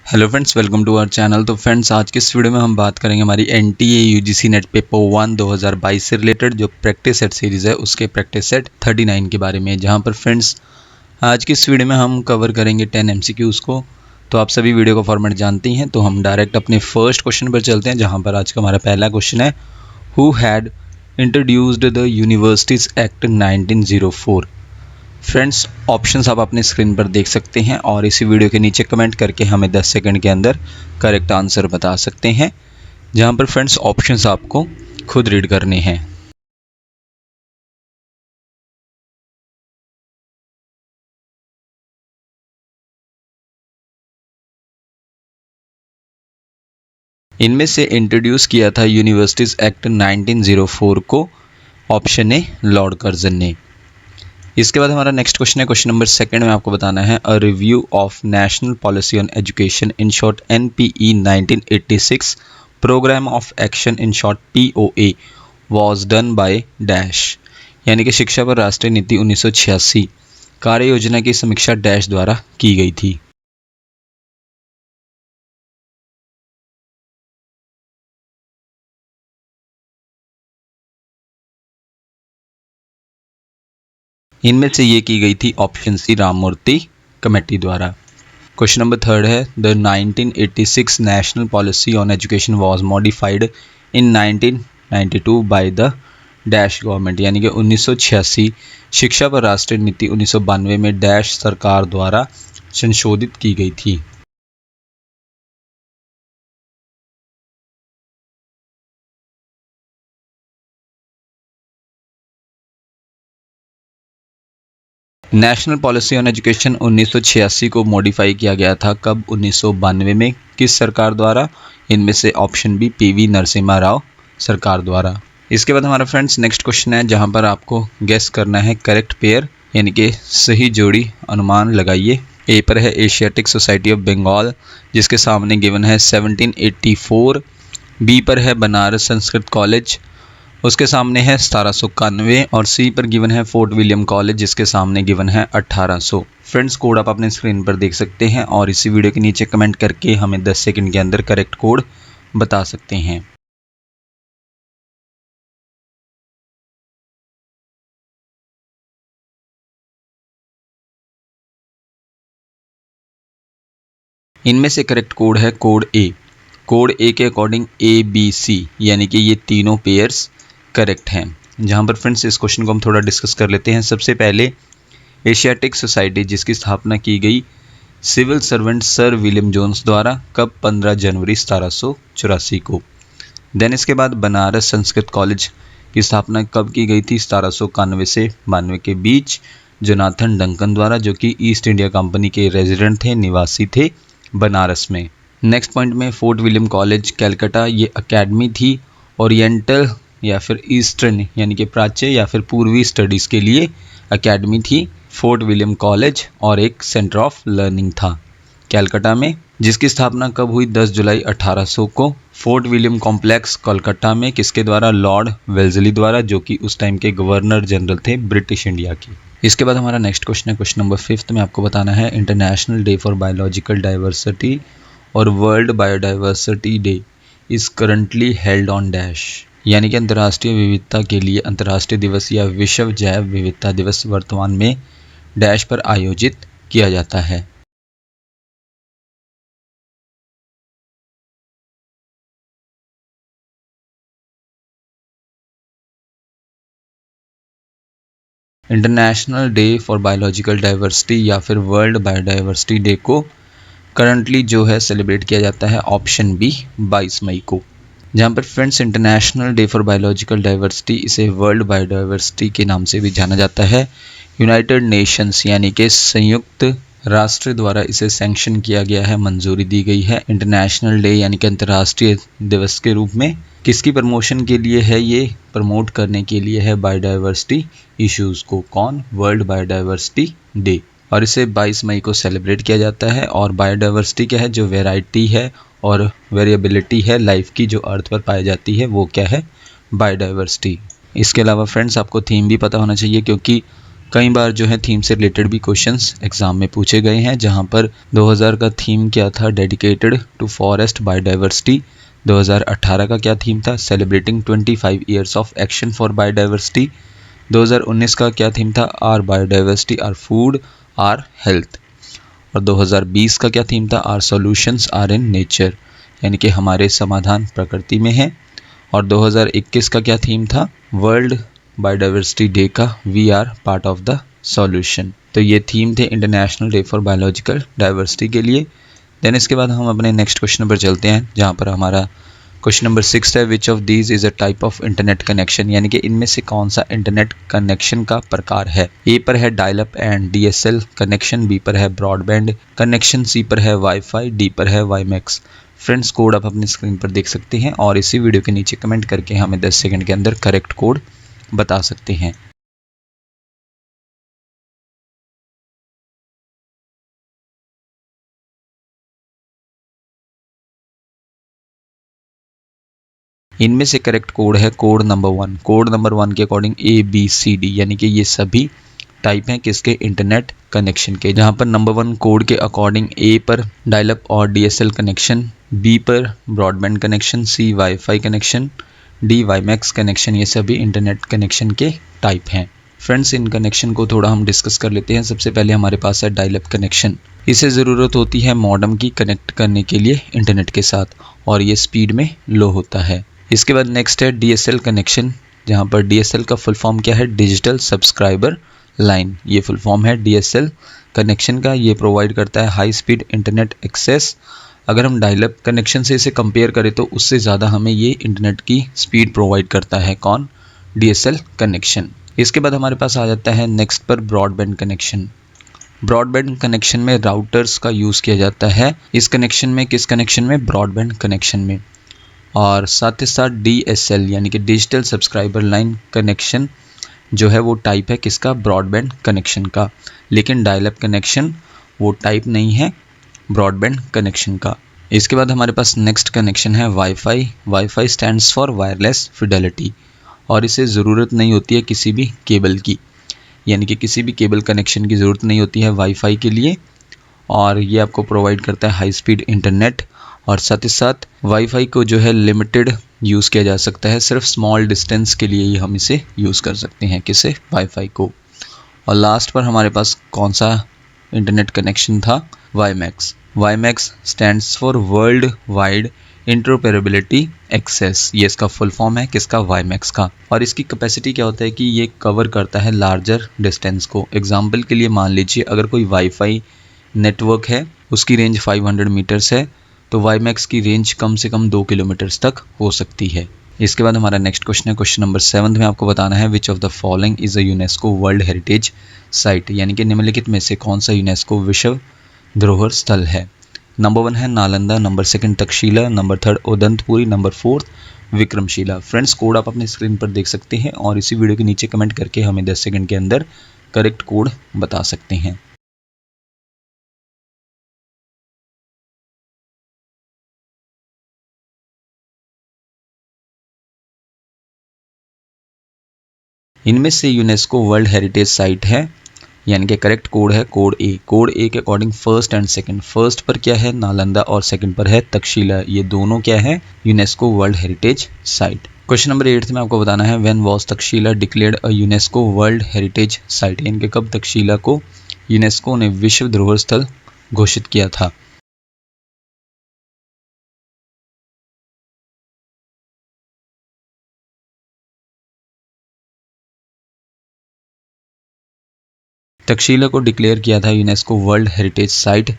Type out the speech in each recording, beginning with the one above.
Hello friends, welcome to our channel. तो friends, आज के इस वीडियो में हम बात करेंगे हमारी एनटीए यूजीसी नेट पेपर 1 2022 से रिलेटेड जो प्रैक्टिस सेट सीरीज़ है उसके प्रैक्टिस सेट 39 के बारे में, जहां पर फ्रेंड्स आज की इस वीडियो में हम कवर करेंगे 10 एमसीक्यूज़ को। तो आप सभी वीडियो का फॉर्मेट जानती हैं, तो हम डायरेक्ट अपने फर्स्ट क्वेश्चन पर चलते हैं, जहाँ पर आज का हमारा पहला क्वेश्चन है, who had introduced the universities act 1904। Friends, options आप अपने स्क्रीन पर देख सकते हैं और इसी वीडियो के नीचे कमेंट करके हमें 10 सेकंड के अंदर करेक्ट आंसर बता सकते हैं, जहां पर फ्रेंड्स ऑप्शंस आपको खुद रीड करने हैं। इनमें से इंट्रोड्यूस किया था यूनिवर्सिटीज़ एक्ट 1904 को ऑप्शन ए लॉर्ड कर्जन ने। इसके बाद हमारा नेक्स्ट क्वेश्चन है, क्वेश्चन नंबर सेकंड में आपको बताना है, a review of national policy on education in short NPE 1986 programme of action in short POA was done by dash. यानी कि शिक्षा पर राष्ट्रीय नीति 1986 कार्य योजना की समीक्षा डैश द्वारा की गई थी। इनमें से ये की गई थी ऑप्शन सी राममूर्ति कमेटी द्वारा। क्वेश्चन नंबर थर्ड है, the 1986 national policy on education was modified in 1992 by the dash government. यानी कि 1986 शिक्षा पर राष्ट्रीय नीति 1992 में डैश सरकार द्वारा संशोधित की गई थी। नेशनल पॉलिसी ऑन एजुकेशन 1986 को मॉडिफाई किया गया था कब? 1992 में। किस सरकार द्वारा? इनमें से option B PV Narasimha Rao सरकार द्वारा। इसके बाद हमारा फ्रेंड्स नेक्स्ट क्वेश्चन है, जहां पर आपको गेस करना है करेक्ट पेयर, यानी कि सही जोड़ी अनुमान लगाइए। ए पर है एशियाटिक सोसाइटी ऑफ बंगाल, जिसके सामने गिवन है 1784। बी पर है बनारस संस्कृत कॉलेज, उसके सामने है 1791। और सी पर गिवन है फोर्ट विलियम कॉलेज, जिसके सामने गिवन है 1800। फ्रेंड्स, कोड आप अपने स्क्रीन पर देख सकते हैं और इसी वीडियो के नीचे कमेंट करके हमें 10 सेकंड के अंदर करेक्ट कोड बता सकते हैं। इनमें से करेक्ट कोड है कोड ए। कोड ए के अकॉर्डिंग ए बी सी यानी कि ये तीनों पेयर्स करेक्ट हैं। जहां पर फ्रेंड्स इस क्वेश्चन को हम थोड़ा डिस्कस कर लेते हैं। सबसे पहले एशियाटिक सोसाइटी, जिसकी स्थापना की गई civil servant sir William Jones द्वारा, कब? 15 जनवरी 1784 को। देन इसके बाद बनारस संस्कृत कॉलेज की स्थापना कब की गई थी? 1791 से 92 के बीच, जोनाथन डंकन द्वारा, जो कि ईस्ट इंडिया कंपनी के रेजिडेंट थे, निवासी थे बनारस में। नेक्स्ट पॉइंट में फोर्ट विलियम कॉलेज कैलकाटा, ये अकेडमी थी ओरिएंटल या फिर ईस्टर्न यानी कि प्राच्य या फिर पूर्वी स्टडीज़ के लिए अकेडमी थी फोर्ट विलियम कॉलेज, और एक सेंटर ऑफ लर्निंग था कैलकाटा में, जिसकी स्थापना कब हुई? 10 जुलाई 1800 को फोर्ट विलियम कॉम्प्लेक्स कोलकाता में। किसके द्वारा? लॉर्ड वेल्जली द्वारा, जो कि उस टाइम के गवर्नर जनरल थे ब्रिटिश इंडिया की। इसके बाद हमारा नेक्स्ट क्वेश्चन है, क्वेश्चन नंबर 5 में आपको बताना है, international day for biological diversity और world biodiversity day is currently held on dash. यानी कि अंतर्राष्ट्रीय विविधता के लिए अंतर्राष्ट्रीय दिवस या विश्व जैव विविधता दिवस वर्तमान में डैश पर आयोजित किया जाता है। International day for biological diversity या फिर वर्ल्ड बायोडाइवर्सिटी डे को करंटली जो है सेलिब्रेट किया जाता है ऑप्शन बी 22 मई को। जहाँ पर friends international day for biological diversity, इसे वर्ल्ड बायोडाइवर्सिटी के नाम से भी जाना जाता है। यूनाइटेड नेशंस यानी कि संयुक्त राष्ट्र द्वारा इसे सैंक्शन किया गया है, मंजूरी दी गई है इंटरनेशनल डे यानी कि अंतर्राष्ट्रीय दिवस के रूप में। किसकी प्रमोशन के लिए है? ये प्रमोट करने के लिए है बायोडाइवर्सिटी इश्यूज़ को। कौन? World biodiversity day. और इसे 22 मई को सेलिब्रेट किया जाता है। और बायोडाइवर्सिटी क्या है? जो वैरायटी है और वेरिएबिलिटी है लाइफ की, जो अर्थ पर पाई जाती है, वो क्या है? बायोडाइवर्सिटी। इसके अलावा फ्रेंड्स आपको थीम भी पता होना चाहिए, क्योंकि कई बार जो है थीम से रिलेटेड भी क्वेश्चंस एग्जाम में पूछे गए हैं, जहां पर 2000 का थीम क्या था, डेडिकेटेड टू फॉरेस्ट बायोडाइवर्सिटी। 2018 का क्या थीम था, celebrating 25 years of action for biodiversity. 2019 का क्या थीम था, our biodiversity our food our health. और 2020 का क्या थीम था, our solutions are in nature, यानी कि हमारे समाधान प्रकृति में है। और 2021 का क्या थीम था, वर्ल्ड बायोडाइवर्सिटी डे का we are part of the solution. तो ये थीम थे international day for biological diversity के लिए। देन इसके बाद हम अपने नेक्स्ट क्वेश्चन पर चलते हैं, जहाँ पर हमारा क्वेश्चन नंबर 6 है, which of these is a type of internet connection, यानी कि इनमें से कौन सा इंटरनेट कनेक्शन का प्रकार है। ए पर है dial up and DSL connection, B पर है ब्रॉडबैंड कनेक्शन, सी पर है वाईफाई, डी पर है वाईमैक्स। फ्रेंड्स कोड आप अपनी स्क्रीन पर देख सकते हैं और इसी वीडियो के नीचे कमेंट करके हमें 10 सेकंड के अंदर करेक्ट कोड बता सकते हैं। इनमें से करेक्ट कोड है कोड नंबर 1। कोड नंबर 1 के अकॉर्डिंग ABCD, यानी कि ये सभी टाइप हैं किसके, इंटरनेट कनेक्शन के। जहां पर नंबर 1 कोड के अकॉर्डिंग ए पर डायल अप और DSL कनेक्शन, बी पर broadband connection, C wifi connection, D wimax connection, ये सभी इंटरनेट कनेक्शन के टाइप हैं। फ्रेंड्स इन कनेक्शन को थोड़ा हम डिस्कस कर लेते हैं। सबसे पहले हमारे पास है डायल अप कनेक्शन। इसे ज़रूरत होती है मॉडेम की कनेक्ट करने के लिए इंटरनेट के साथ, और ये स्पीड में लो होता है। इसके बाद नेक्स्ट है DSL कनेक्शन, जहाँ पर DSL का फुल फॉर्म क्या है, डिजिटल सब्सक्राइबर लाइन। ये फुल फॉर्म है DSL कनेक्शन का। ये प्रोवाइड करता है हाई स्पीड इंटरनेट एक्सेस। अगर हम डायल अप कनेक्शन से इसे कंपेयर करें तो उससे ज़्यादा हमें ये इंटरनेट की स्पीड प्रोवाइड करता है। कौन, DSL कनेक्शन। इसके बाद हमारे पास आ जाता है नेक्स्ट पर ब्रॉडबैंड कनेक्शन। ब्रॉडबैंड कनेक्शन में राउटर्स का यूज़ किया जाता है। इस कनेक्शन में, किस कनेक्शन में, ब्रॉडबैंड कनेक्शन में। और साथ ही साथ DSL यानी कि डिजिटल सब्सक्राइबर लाइन कनेक्शन जो है वो टाइप है किसका, ब्रॉडबैंड कनेक्शन का। लेकिन डायल अप कनेक्शन वो टाइप नहीं है ब्रॉडबैंड कनेक्शन का। इसके बाद हमारे पास नेक्स्ट कनेक्शन है wifi. Wifi stands for wireless Fidelity, और इसे ज़रूरत नहीं होती है किसी भी केबल की, यानी कि किसी भी केबल कनेक्शन की ज़रूरत नहीं होती है वाईफाई के लिए। और ये आपको प्रोवाइड करता है हाई स्पीड इंटरनेट। और साथ ही साथ वाईफाई को जो है लिमिटेड यूज़ किया जा सकता है, सिर्फ स्मॉल डिस्टेंस के लिए ही हम इसे यूज़ कर सकते हैं, किसे, वाईफाई को। और लास्ट पर हमारे पास कौन सा इंटरनेट कनेक्शन था, WiMAX. WiMAX stands for world wide interoperability access. ये इसका फुल फॉर्म है किसका, वाईमैक्स का। और इसकी कैपेसिटी क्या होता है कि ये कवर करता है लार्जर डिस्टेंस को। एग्जाम्पल के लिए मान लीजिए अगर कोई वाईफाई नेटवर्क है, उसकी रेंज 500 मीटर्स है, तो वाईमैक्स की रेंज कम से कम 2 किलोमीटर्स तक हो सकती है। इसके बाद हमारा नेक्स्ट क्वेश्चन है, क्वेश्चन नंबर 7 में आपको बताना है which of the following is a UNESCO world heritage site, यानी कि निम्नलिखित में से कौन सा यूनेस्को विश्व धरोहर स्थल है। नंबर 1 है Nalanda, number 2 Takshashila, number 3 Udantapuri, number 4 Vikramshila. Friends code आप अपनी स्क्रीन पर देख सकते हैं और इसी वीडियो के नीचे कमेंट करके हमें 10 सेकंड के अंदर करेक्ट कोड बता सकते हैं। इनमें से यूनेस्को वर्ल्ड हेरिटेज साइट है, यानी कि करेक्ट कोड है कोड ए। कोड ए के according first and second, first पर क्या है, नालंदा, और सेकंड पर है तक्षशिला। ये दोनों क्या है, UNESCO world heritage site. Question number 8 में आपको बताना है when was Takshashila declared a UNESCO world heritage site, यानी कि कब तक्षशिला को यूनेस्को ने विश्व धरोहर स्थल घोषित किया था। तक्षशिला को डिक्लेयर किया था यूनेस्को वर्ल्ड हेरिटेज साइट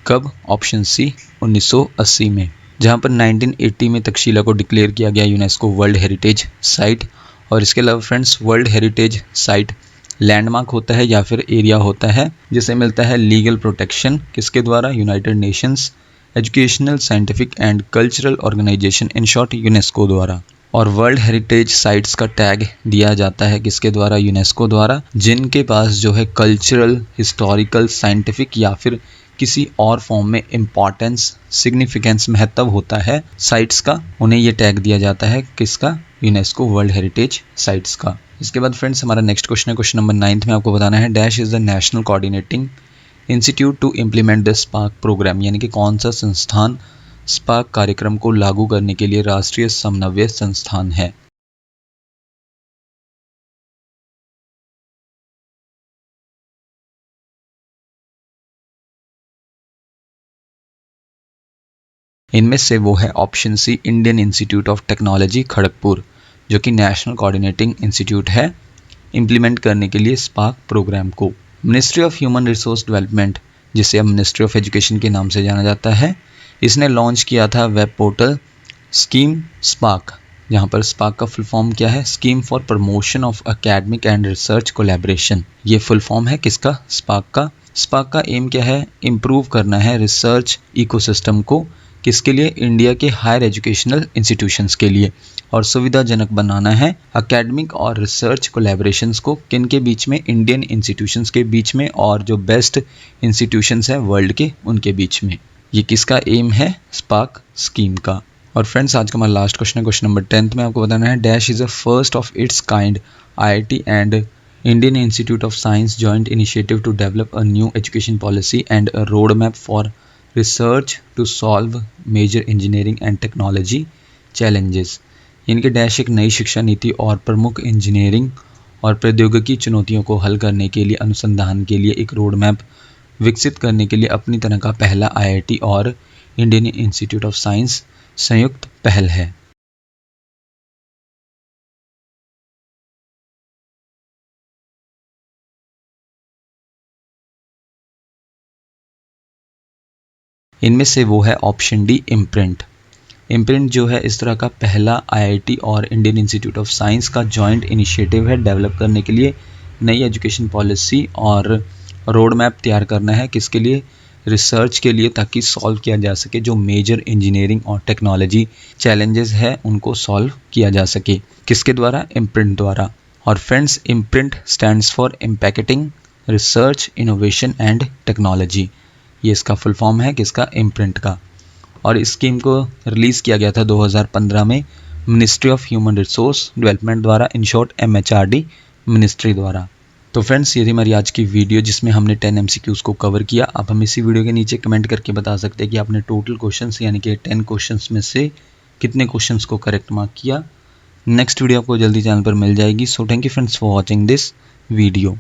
कब, ऑप्शन सी 1980 में, जहां पर 1980 में तक्षशिला को डिक्लेयर किया गया यूनेस्को वर्ल्ड हेरिटेज साइट। और इसके अलावा friends world heritage site landmark होता है या फिर एरिया होता है जिसे मिलता है लीगल प्रोटेक्शन किसके द्वारा, United Nations educational, scientific and cultural organisation, in short UNESCO द्वारा। और वर्ल्ड हेरिटेज साइट्स का टैग दिया जाता है किसके द्वारा, यूनेस्को द्वारा, जिनके पास जो है कल्चरल, हिस्टोरिकल, साइंटिफिक या फिर किसी और फॉर्म में इम्पॉर्टेंस, सिग्निफिकेंस, महत्व होता है साइट्स का, उन्हें ये टैग दिया जाता है किसका? यूनेस्को वर्ल्ड हेरिटेज साइट्स का। इसके बाद फ्रेंड्स हमारा नेक्स्ट क्वेश्चन है, क्वेश्चन नंबर 9 में आपको बताना है dash is the national coordinating institute to implement the SPARC programme, यानी कि कौन सा संस्थान स्पार्क कार्यक्रम को लागू करने के लिए राष्ट्रीय समन्वय संस्थान है। इनमें से वो है option C, Indian institute of technology Kharagpur, जो कि नेशनल कोऑर्डिनेटिंग इंस्टीट्यूट है इम्प्लीमेंट करने के लिए स्पार्क प्रोग्राम को। Ministry of human resource development, जिसे अब मिनिस्ट्री ऑफ एजुकेशन के नाम से जाना जाता है, इसने लॉन्च किया था वेब पोर्टल स्कीम स्पार्क, जहाँ पर स्पार्क का फुल फॉर्म क्या है? Scheme for promotion of academic and research collaboration. ये फुल फॉर्म है किसका? स्पार्क का। स्पार्क का एम क्या है? इम्प्रूव करना है रिसर्च इकोसिस्टम को, किसके लिए? इंडिया के हायर एजुकेशनल इंस्टीट्यूशंस के लिए, और सुविधाजनक बनाना है एकेडमिक और रिसर्च कोलैबोरेशंस को, किन के बीच में? इंडियन इंस्टीट्यूशंस के बीच में, और जो बेस्ट इंस्टीट्यूशंस हैं वर्ल्ड के, उनके बीच में। ये किसका एम है? स्पार्क स्कीम का। और फ्रेंड्स आज का हमारा लास्ट क्वेश्चन है, क्वेश्चन नंबर 10 में आपको बताना है dash is a first of its kind IIT and Indian institute of Science joint initiative to develop a new education policy and a road map for research to solve major engineering and technology challenges. यानी कि dash एक नई शिक्षा नीति और प्रमुख engineering और प्रौद्योगिकी चुनौतियों को हल करने के लिए अनुसंधान के लिए एक रोड मैप विकसित करने के लिए अपनी तरह का पहला आईआईटी और इंडियन इंस्टीट्यूट ऑफ साइंस संयुक्त पहल है। इनमें से वो है ऑप्शन डी, इम्प्रिंट। इम्प्रिंट जो है इस तरह का पहला आईआईटी और इंडियन इंस्टीट्यूट ऑफ साइंस का जॉइंट इनिशिएटिव है डेवलप करने के लिए नई एजुकेशन पॉलिसी और रोड मैप तैयार करना है, किसके लिए? रिसर्च के लिए, ताकि सॉल्व किया जा सके जो मेजर इंजीनियरिंग और टेक्नोलॉजी चैलेंजेस है उनको सॉल्व किया जा सके। किसके द्वारा? इम्प्रिंट द्वारा। और friends imprint stands for impacting research, innovation and technology. ये इसका फुल फॉर्म है किसका? इम्प्रिंट का। और इस स्कीम को रिलीज़ किया गया था 2015 में ministry of human resource development द्वारा, इन शॉर्ट MHRD मिनिस्ट्री द्वारा। तो फ्रेंड्स ये थी हमारी आज की वीडियो जिसमें हमने 10 MCQs को कवर किया। आप हम इसी वीडियो के नीचे कमेंट करके बता सकते हैं कि आपने टोटल क्वेश्चंस यानी कि 10 क्वेश्चंस में से कितने क्वेश्चंस को करेक्ट मार्क किया। नेक्स्ट वीडियो आपको जल्दी चैनल पर मिल जाएगी। So thank you friends for watching this video.